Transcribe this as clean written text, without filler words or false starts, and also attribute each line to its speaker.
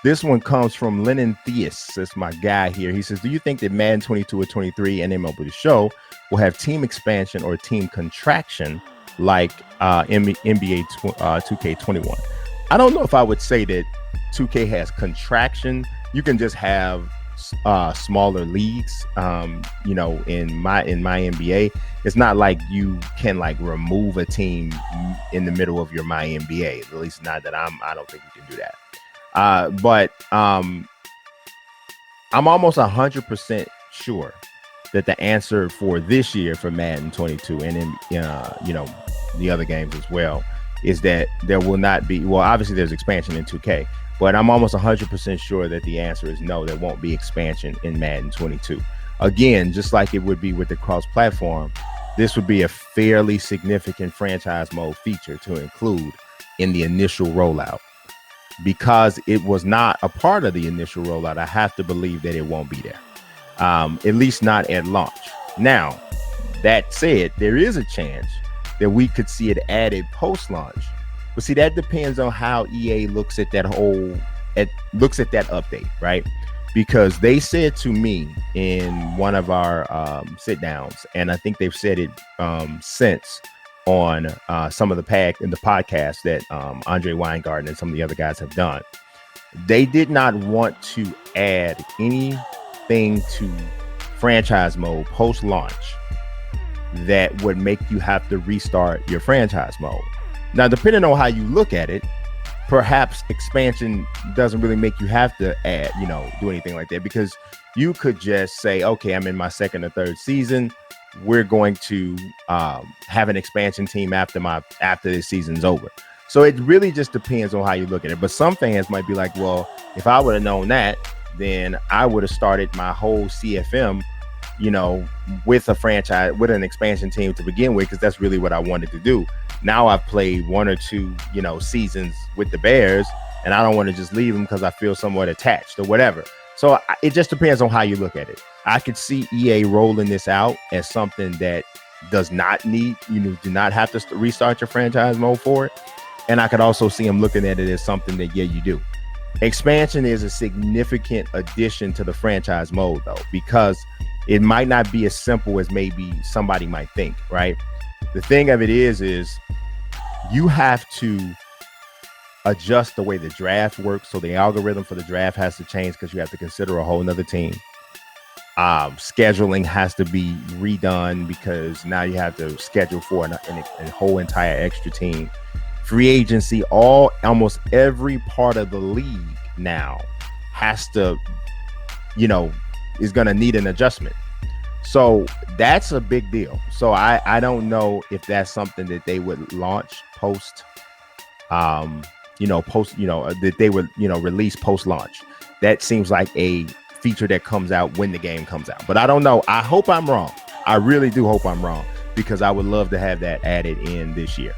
Speaker 1: This one comes from Lennon Theus. That's my guy here. He says, do you think that Madden 22 or 23 and MLB The Show will have team expansion or team contraction like NBA 2K21? I don't know if I would say that 2K has contraction. You can just have smaller leagues. In my NBA, it's not like you can like remove a team in the middle of your my NBA. At least not that I don't think you can do that. But I'm almost 100% sure that the answer for this year for Madden 22 and in the other games as well is that there will not be. Well, obviously there's expansion in 2K, but I'm almost 100% sure that the answer is no. There won't be expansion in Madden 22. Again, just like it would be with the cross-platform, this would be a fairly significant franchise mode feature to include in the initial rollout. Because it was not a part of the initial rollout, I have to believe that it won't be there, at least not at launch. Now, that said, there is a chance that we could see it added post-launch. But see, that depends on how EA looks at that update, right? Because they said to me in one of our sit downs, and I think they've said it since on some of the podcast that Andre Weingarten and some of the other guys have done. They did not want to add anything to franchise mode post-launch that would make you have to restart your franchise mode. Now, depending on how you look at it, perhaps expansion doesn't really make you have to add, do anything like that, because you could just say, okay, I'm in my second or third season. We're going to have an expansion team after this season's over. So it really just depends on how you look at it. But some fans might be like, well, if I would have known that, then I would have started my whole CFM, with an expansion team to begin with, because that's really what I wanted to do. Now I've played one or two, seasons with the Bears, and I don't want to just leave them because I feel somewhat attached or whatever. So it just depends on how you look at it. I could see EA rolling this out as something that does not need, do not have to restart your franchise mode for it. And I could also see them looking at it as something that, yeah, you do. Expansion is a significant addition to the franchise mode, though, because it might not be as simple as maybe somebody might think, right? The thing of it is you have to adjust the way the draft works. So the algorithm for the draft has to change because you have to consider a whole nother team. Scheduling has to be redone because now you have to schedule for a whole entire extra team. Free agency, almost every part of the league now has to, is going to need an adjustment. So that's a big deal. So I don't know if that's something that they would launch that they would, release post-launch. That seems like a feature that comes out when the game comes out. But I don't know. I hope I'm wrong. I really do hope I'm wrong, because I would love to have that added in this year.